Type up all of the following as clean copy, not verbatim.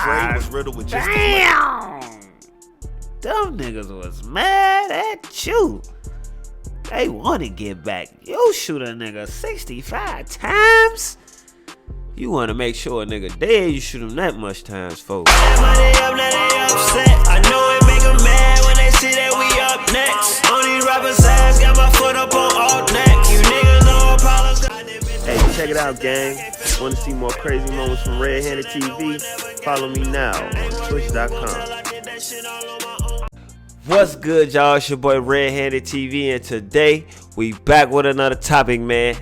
Dre was riddled with just damn! Them niggas was mad at you. They want to get back. You shoot a nigga 65 times. You want to make sure a nigga dead, you shoot him that much times, folks. Money up, now they upset. I know it make them mad when they see that we up next. On these rappers' ass, got my foot up on all next. You niggas know problems. Hey, check it out, gang. Want to see more crazy moments from Red Handed TV? Follow me now on Twitch.com. What's good, y'all? It's your boy Red Handed TV, and today we back with another topic, man.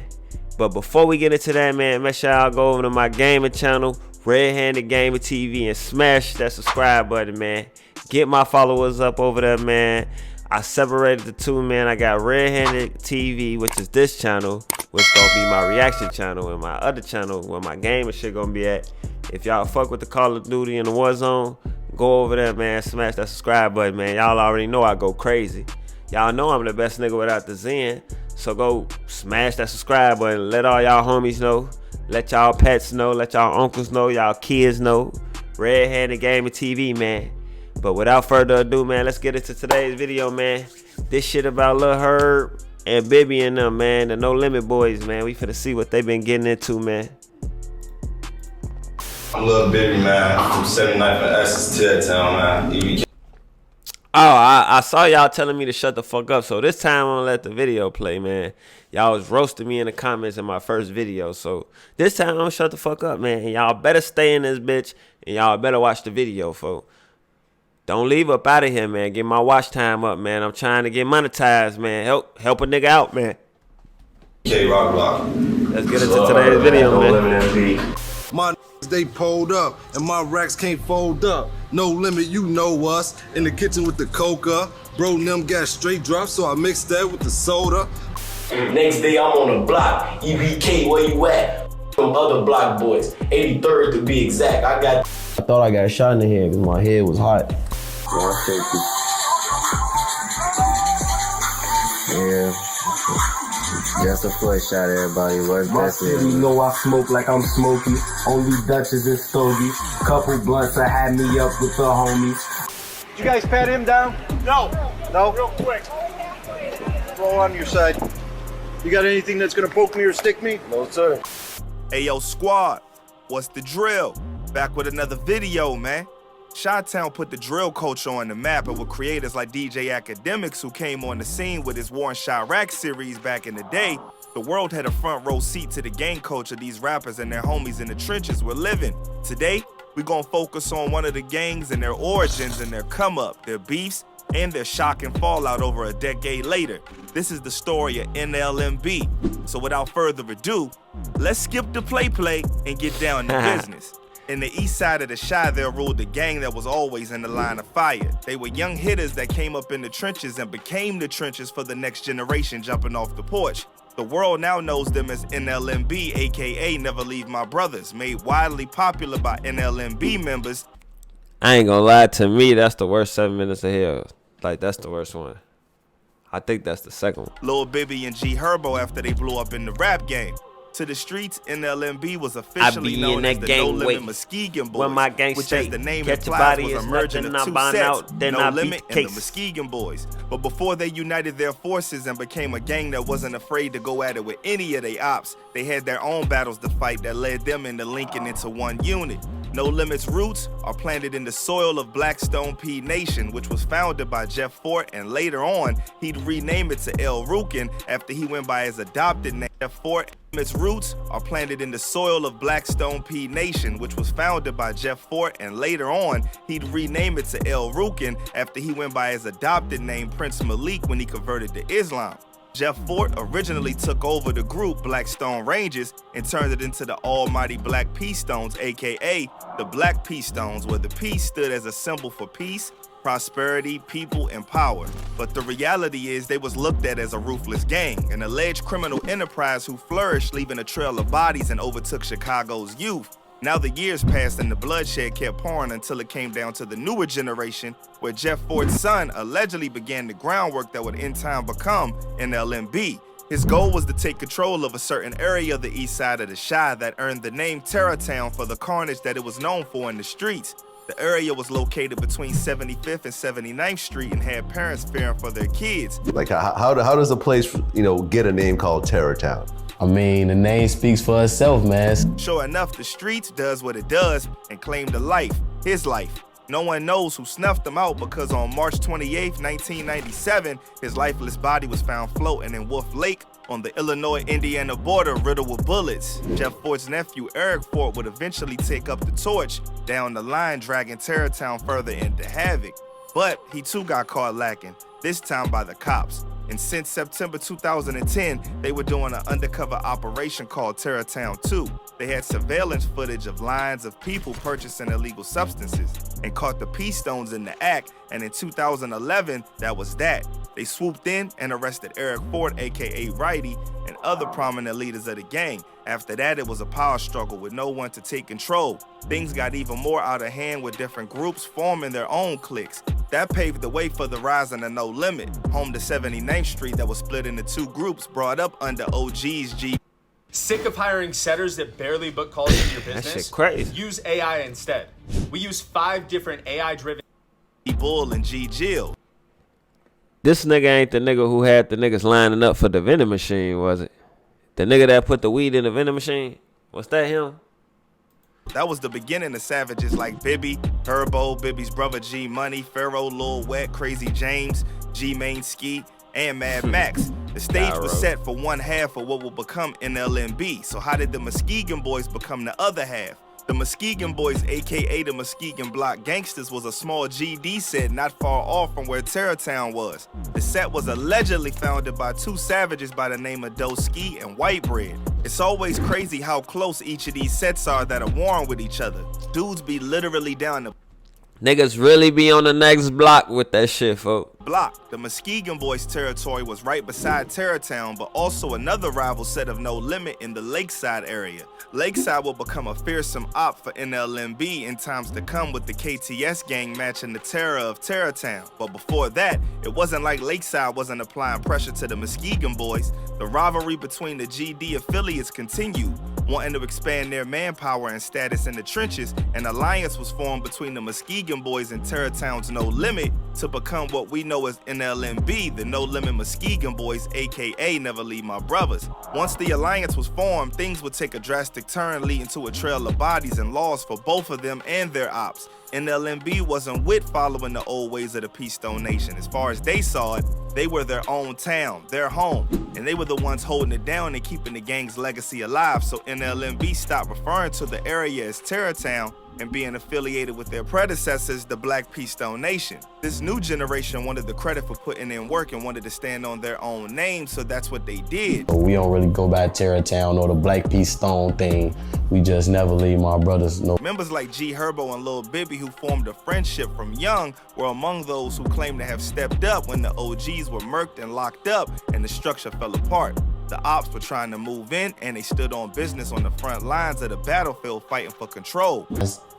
But before we get into that, man, make sure y'all go over to my gaming channel, Red Handed Gamer TV, and smash that subscribe button, man. Get my followers up over there, man. I separated the two, man. I got Red Handed TV, which is this channel, which gonna be my reaction channel, and my other channel where my gaming shit gonna be at. If y'all fuck with the Call of Duty and the Warzone, go over there, man. Smash that subscribe button, man. Y'all already know I go crazy. Y'all know I'm the best nigga without the Zen. So go smash that subscribe button. Let all y'all homies know. Let y'all pets know. Let y'all uncles know. Y'all kids know. Red Handed Gamer TV, man. But without further ado, man, let's get into today's video, man. This shit about Lil Herb and Bibby and them, man. The No Limit Boys, man. We finna see what they been getting into, man. I'm Lil Bibby, man. I'm from 79th and Essex, Town, man. Oh, I saw y'all telling me to shut the fuck up, so this time I'm gonna let the video play, man. Y'all was roasting me in the comments in my first video, so this time I'm gonna shut the fuck up, man. And y'all better stay in this bitch, and y'all better watch the video, folks. Don't leave up out of here, man. Get my watch time up, man. I'm trying to get monetized, man. Help a nigga out, man. Rock Block. Let's get into today's video, man. My they pulled up and my racks can't fold up. No limit, you know us. In the kitchen with the coca. Bro, them got straight drops, so I mixed that with the soda. Next day I'm on the block. EBK, where you at? Some other block boys. 83rd to be exact. I thought I got shot in the head because my head was hot. Yeah. Just a foot shot, everybody. What's my city know I smoke like I'm smoky. Only Dutches and stogies. Couple blunts that had me up with the homies. Did you guys pat him down? No. No? Real quick. Roll on your side. You got anything that's gonna poke me or stick me? No, sir. Hey, yo, squad. What's the drill? Back with another video, man. Chi-Town put the drill culture on the map, and with creators like DJ Academics, who came on the scene with his War and Chirac series back in the day, the world had a front row seat to the gang culture these rappers and their homies in the trenches were living. Today, we're gonna focus on one of the gangs and their origins and their come up, their beefs, and their shock and fallout over a decade later. This is the story of NLMB. So without further ado, let's skip the play and get down to business. In the east side of the Chi, there ruled the gang that was always in the line of fire. They were young hitters that came up in the trenches and became the trenches for the next generation jumping off the porch. The world now knows them as NLMB, aka Never Leave My Brothers, made widely popular by NLMB members. I ain't gonna lie, to me, that's the worst 7 minutes of hell. Like, that's the worst one. I think that's the second one. Lil Bibby and GHerbo after they blew up in the rap game. To the streets, NLMB was officially known as the No Limit Muskegon Boys, my gang which straight. as the name Catch implies body was is a merging of two sets, out, then No I Limit beat and the case. Muskegon Boys. But before they united their forces and became a gang that wasn't afraid to go at it with any of their ops, they had their own battles to fight that led them into linking into one unit. No Limit's roots are planted in the soil of Blackstone P Nation, which was founded by Jeff Fort, and later on, he'd rename it to El Rukin after he went by his adopted name, Jeff Fort. Its roots are planted in the soil of Blackstone P Nation, which was founded by Jeff Fort, and later on, he'd rename it to El Rukin after he went by his adopted name, Prince Malik, when he converted to Islam. Jeff Fort originally took over the group Blackstone Rangers and turned it into the Almighty Black Peace Stones, aka the Black Peace Stones, where the peace stood as a symbol for peace, prosperity, people, and power. But the reality is they was looked at as a ruthless gang, an alleged criminal enterprise who flourished, leaving a trail of bodies and overtook Chicago's youth. Now the years passed and the bloodshed kept pouring until it came down to the newer generation, where Jeff Ford's son allegedly began the groundwork that would in time become NLMB. His goal was to take control of a certain area of the east side of the Chi that earned the name Terrortown for the carnage that it was known for in the streets. The area was located between 75th and 79th Street and had parents fearing for their kids. Like, how does a place, get a name called Terror Town? I mean, the name speaks for itself, man. Sure enough, the streets does what it does and claimed a life, his life. No one knows who snuffed him out because on March 28, 1997, his lifeless body was found floating in Wolf Lake on the Illinois-Indiana border riddled with bullets. Jeff Fort's nephew, Eric Fort, would eventually take up the torch down the line, dragging Terror Town further into havoc. But he too got caught lacking, this time by the cops. And since September 2010, they were doing an undercover operation called Terror Town 2. They had surveillance footage of lines of people purchasing illegal substances and caught the P Stones in the act, and in 2011, that was that. They swooped in and arrested Eric Ford, aka Righty, and other prominent leaders of the gang. After that, it was a power struggle with no one to take control. Things got even more out of hand with different groups forming their own cliques. That paved the way for the rise of the No Limit, home to 79th Street that was split into two groups brought up under OG's G. Sick of hiring setters that barely book calls in your business? That shit crazy. Use AI instead. We use 5 different AI-driven Bull and G Jill. This nigga ain't the nigga who had the niggas lining up for the vending machine, was it? The nigga that put the weed in the vending machine? Was that him? That was the beginning of savages like Bibby, Herbo, Bibby's brother G Money, Pharaoh, Lil Wet, Crazy James, G Main Ski, and Mad Max. The stage was set for one half of what will become NLMB. So how did the Muskegon Boys become the other half? The Muskegon Boys, aka the Muskegon Block Gangsters, was a small GD set not far off from where Terror Town was. The set was allegedly founded by 2 savages by the name of Doski and Whitebread. It's always crazy how close each of these sets are that are warring with each other. Dudes be literally down the Niggas really be on the next block with that shit, folks. block. The Muskegon Boys territory was right beside Terror Town, but also another rival set of No Limit in the Lakeside area. Lakeside will become a fearsome op for NLMB in times to come, with the KTS gang matching the terror of Terror Town. But before that, it wasn't like Lakeside wasn't applying pressure to the Muskegon Boys. The rivalry between the GD affiliates continued. Wanting to expand their manpower and status in the trenches, an alliance was formed between the Muskegon Boys and Terror Town's No Limit to become what we know as NLMB, the No Limit Muskegon Boys, aka Never Leave My Brothers. Once the alliance was formed, things would take a drastic turn, leading to a trail of bodies and loss for both of them and their ops. NLMB wasn't with following the old ways of the P Stone Nation. As far as they saw it, they were their own town, their home, and they were the ones holding it down and keeping the gang's legacy alive. So NLMB stopped referring to the area as Terror Town and being affiliated with their predecessors, the Black P Stone Nation. This new generation wanted the credit for putting in work and wanted to stand on their own name, so that's what they did. We don't really go by Terror Town or the Black P Stone thing. We just Never Leave My Brothers. No. Members like GHerbo and Lil Bibby, who formed a friendship from young, were among those who claimed to have stepped up when the OGs were murked and locked up and the structure fell apart. The ops were trying to move in, and they stood on business on the front lines of the battlefield fighting for control.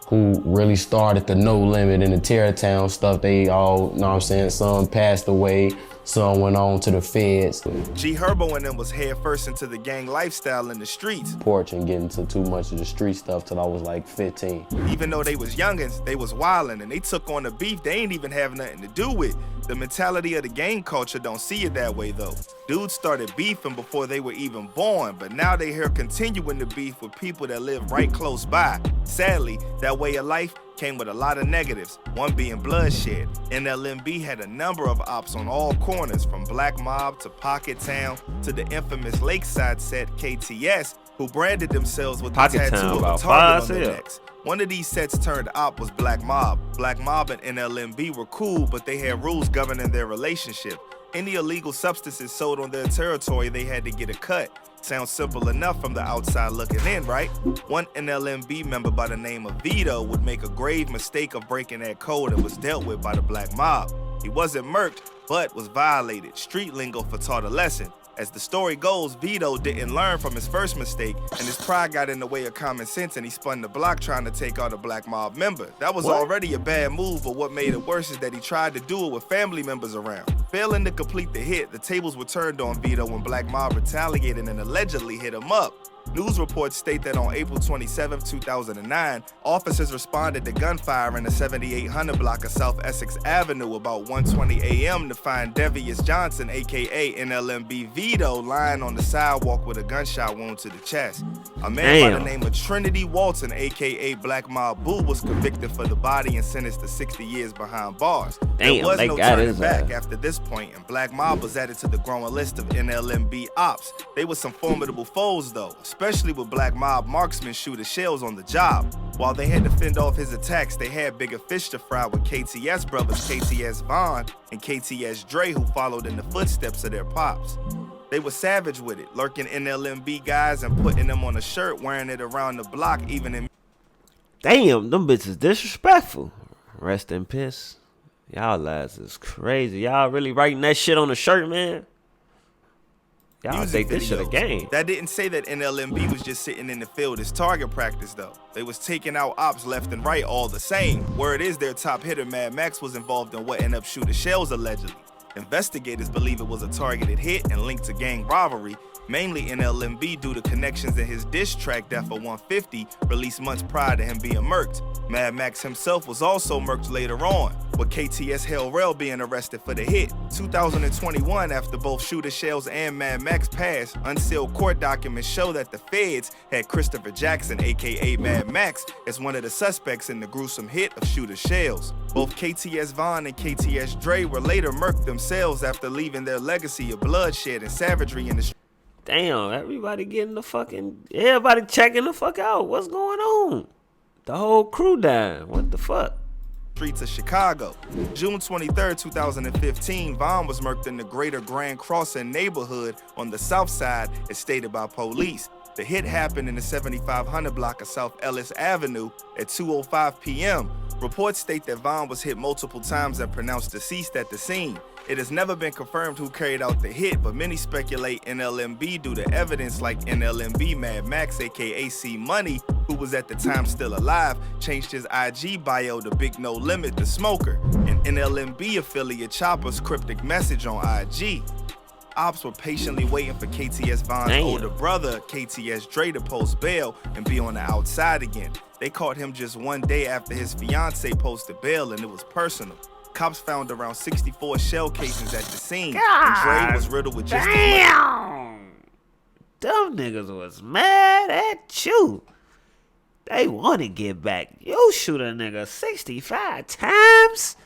Who really started the No Limit and the Terror Town stuff. They all, you know what I'm saying, some passed away, some went on to the feds. GHerbo and them was head first into the gang lifestyle in the streets. Porch and getting to too much of the street stuff till I was like 15. Even though they was youngins, they was wildin', and they took on the beef they ain't even have nothing to do with. The mentality of the gang culture don't see it that way though. Dudes started beefing before they were even born, but now they here continuing the beef with people that live right close by. Sadly, that way of life came with a lot of negatives, one being bloodshed. NLMB had a number of ops on all corners, from Black Mob to Pocket Town to the infamous Lakeside set KTS, who branded themselves with the Pocket tattoo Town of a about target on 5 their cents. necks. One of these sets turned op was Black Mob. Black Mob and NLMB were cool, but they had rules governing their relationship. Any illegal substances sold on their territory, they had to get a cut. Sounds simple enough from the outside looking in, right? One NLMB member by the name of Vito would make a grave mistake of breaking that code and was dealt with by the Black Mob. He wasn't murked, but was violated. Street lingo for taught a lesson. As the story goes, Vito didn't learn from his first mistake, and his pride got in the way of common sense, and he spun the block trying to take out a Black Mob member. That was already a bad move, but what made it worse is that he tried to do it with family members around. Failing to complete the hit, the tables were turned on Vito when Black Mob retaliated and allegedly hit him up. News reports state that on April 27, 2009, officers responded to gunfire in the 7800 block of South Essex Avenue about 1:20 a.m. to find Devious Johnson, aka NLMB Vito, lying on the sidewalk with a gunshot wound to the chest. A man by the name of Trinity Walton, aka Black Mob Boo, was convicted for the body and sentenced to 60 years behind bars. There was no turning back after this point, and Black Mob was added to the growing list of NLMB ops. They were some formidable foes though, especially with Black Mob marksmen shooting shells on the job. While they had to fend off his attacks, they had bigger fish to fry with KTS brothers KTS Vaughn and KTS Dre, who followed in the footsteps of their pops. They were savage with it, lurking NLMB guys and putting them on a shirt, wearing it around the block, even in... Damn, them bitches disrespectful. Rest in peace. Y'all lads is crazy. Y'all really writing that shit on the shirt, man? Y'all think this shit a game. That didn't say that NLMB was just sitting in the field as target practice, though. They was taking out ops left and right all the same. Word is their top hitter, Mad Max, was involved in what ended up shooting shells, allegedly. Investigators believe it was a targeted hit and linked to gang rivalry, mainly NLMB due to connections in his diss track Death for 150, released months prior to him being murked. Mad Max himself was also murked later on, with KTS Hellrail being arrested for the hit. 2021, after both Shooter Shells and Mad Max passed, unsealed court documents show that the feds had Christopher Jackson, aka Mad Max, as one of the suspects in the gruesome hit of Shooter Shells. Both KTS Vaughn and KTS Dre were later murked themselves after leaving their legacy of bloodshed and savagery in the street. Damn, everybody everybody checking the fuck out. What's going on? The whole crew died. What the fuck? Streets of Chicago. June 23, 2015, Vaughn was murked in the Greater Grand Crossing neighborhood on the south side, as stated by police. The hit happened in the 7500 block of South Ellis Avenue at 2:05 p.m. Reports state that Vaughn was hit multiple times and pronounced deceased at the scene. It has never been confirmed who carried out the hit, but many speculate NLMB due to evidence like NLMB Mad Max, aka C Money, who was at the time still alive, changed his IG bio to Big No Limit the Smoker, and NLMB affiliate Chopper's cryptic message on IG. Ops were patiently waiting for KTS Vaughn's older brother, KTS Dre, to post bail and be on the outside again. They caught him just one day after his fiance posted bail, and it was personal. Cops found around 64 shell casings at the scene, and Dre was riddled with just Damn! Them niggas was mad at you. They want to get back. You shoot a nigga 65 times?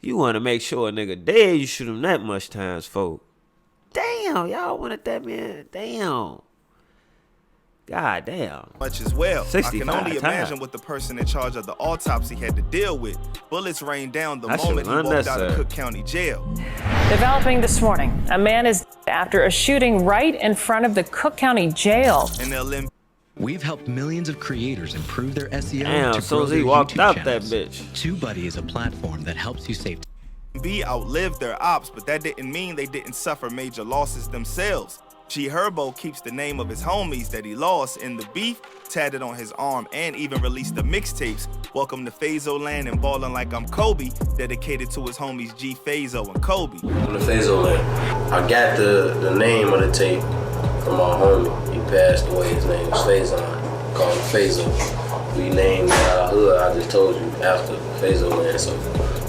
You want to make sure a nigga dead, you shoot him that much times, folk. Damn, y'all wanted that man. Damn. God damn. Much as well. I can only imagine times. what the person in charge of the autopsy had to deal with. Bullets rained down the moment he walked out of Cook County Jail. Developing this morning, a man is after a shooting right in front of the Cook County Jail. NLMB. We've helped millions of creators improve their SEO Damn, to so grow as their he walked YouTube out channels. that bitch. TubeBuddy is a platform that helps you save B outlived their ops, but that didn't mean they didn't suffer major losses themselves. GHerbo keeps the name of his homies that he lost in the beef tatted on his arm, and even released the mixtapes Welcome to Phazo Land and Ballin' Like I'm Kobe, dedicated to his homies G Phazo and Kobe. Welcome to Phazo Land. I got the name of the tape from my homie. He passed away. His name was Phazon. Called him Phazo. We named our hood, I just told you, after Phazo Land. So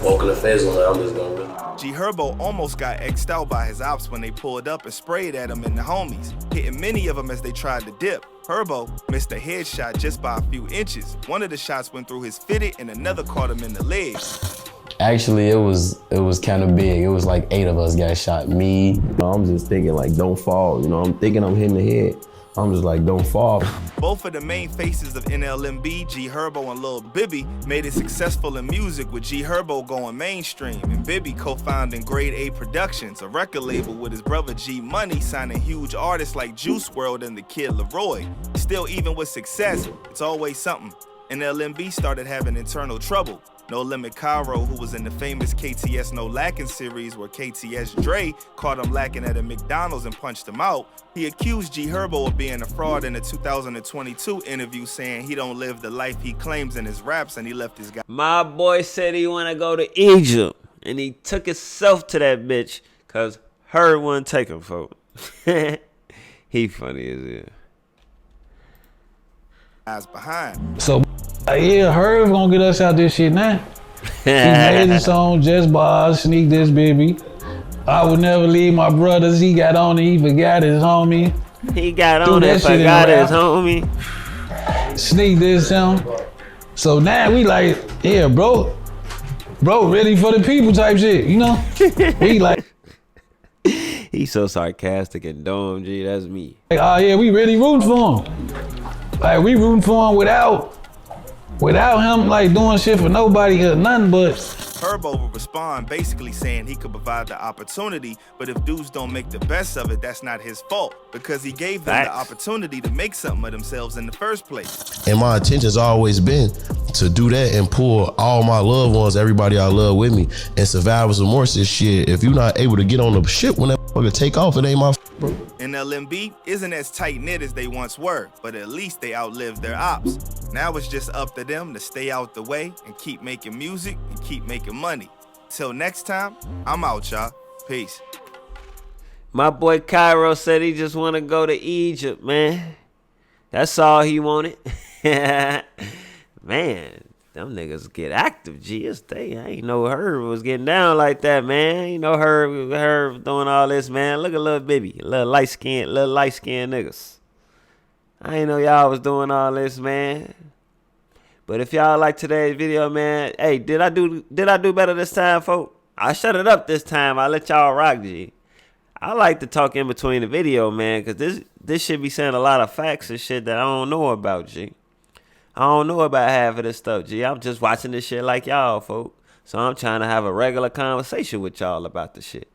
welcome to Phazo Land. I'm just gonna really. GHerbo almost got X'd out by his ops when they pulled up and sprayed at him and the homies, hitting many of them as they tried to dip. Herbo missed a headshot just by a few inches. One of the shots went through his fitted and another caught him in the leg. Actually, it was kind of big. It was like 8 of us got shot. Me, I'm just thinking like, don't fall. You know, I'm thinking I'm hitting the head. I'm just like, don't fall. Both of the main faces of NLMB, GHerbo and Lil Bibby, made it successful in music, with GHerbo going mainstream and Bibby co-founding Grade A Productions, a record label with his brother G Money, signing huge artists like Juice WRLD and the Kid Leroy. Still, even with success, it's always something. NLMB started having internal trouble. No Limit Cairo, who was in the famous KTS No Lacking series where KTS Dre caught him lacking at a McDonald's and punched him out, he accused GHerbo of being a fraud in a 2022 interview, saying he don't live the life he claims in his raps and he left his guy. My boy said he want to go to Egypt, and he took himself to that bitch because her wouldn't take him, folks. He funny as hell. behind. So, yeah, Herb gonna get us out this shit now. He made the song Just Bars, Sneak This Baby. I Would Never Leave My Brothers. He got on it, he forgot his homie. He got on it, forgot his homie. Sneak This song. So now we like, yeah, bro, ready for the people type shit, you know? We like. He's so sarcastic and dumb, G. That's me. Like, oh yeah, we really rooting for him. Like we rooting for him without him like doing shit for nobody or nothing but. Herbo would respond basically saying he could provide the opportunity, but if dudes don't make the best of it, that's not his fault because he gave them the opportunity to make something of themselves in the first place. And my intention's always been to do that and pull all my loved ones, everybody I love with me, and survivor's remorse is shit. If you're not able to get on the ship when that motherfucker take off, it ain't my bro. NLMB isn't as tight-knit as they once were, but at least they outlived their ops. Now it's just up to them to stay out the way and keep making music and keep making money. Till next time, I'm out, y'all. Peace. My boy Cairo said he just want to go to Egypt, man. That's all he wanted. Man, them niggas get active, G. I ain't know Herb was getting down like that, man. I ain't know Herb doing all this, man. Look at little baby, little light skinned niggas. I ain't know y'all was doing all this, man. But if y'all like today's video, man, hey, did I do better this time, folks? I shut it up this time. I let y'all rock, G. I like to talk in between the video, man, because this should be saying a lot of facts and shit that I don't know about, G. I don't know about half of this stuff, G. I'm just watching this shit like y'all, folks. So I'm trying to have a regular conversation with y'all about the shit.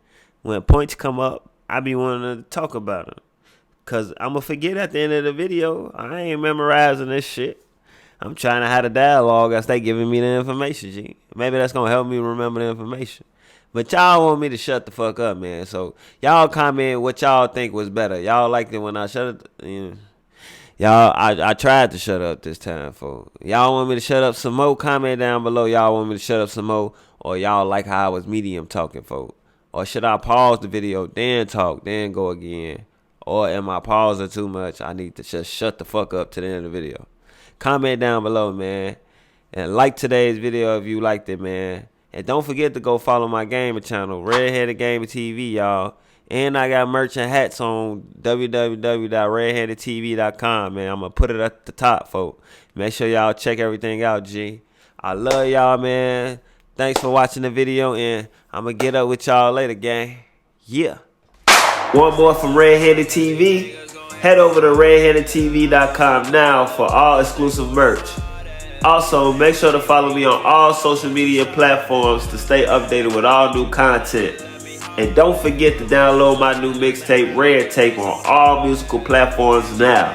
When points come up, I be wanting to talk about them. Because I'm going to forget at the end of the video. I ain't memorizing this shit. I'm trying to have a dialogue as they giving me the information, G. Maybe that's going to help me remember the information. But y'all want me to shut the fuck up, man. So y'all comment what y'all think was better. Y'all liked it when I shut it. You know. Y'all, I tried to shut up this time, folks. Y'all want me to shut up some more? Comment down below. Y'all want me to shut up some more? Or y'all like how I was medium talking, folks? Or should I pause the video, then talk, then go again? Or am I pausing too much? I need to just shut the fuck up to the end of the video. Comment down below, man. And like today's video if you liked it, man. And don't forget to go follow my gamer channel, Redheaded Gamer TV, y'all. And I got merch and hats on www.redheadedtv.com, man. I'm going to put it at the top, folks. Make sure y'all check everything out, G. I love y'all, man. Thanks for watching the video, and I'm going to get up with y'all later, gang. Yeah. One more from Redheaded TV. Head over to redheadedtv.com now for all exclusive merch. Also, make sure to follow me on all social media platforms to stay updated with all new content. And don't forget to download my new mixtape, Red Tape, on all musical platforms now.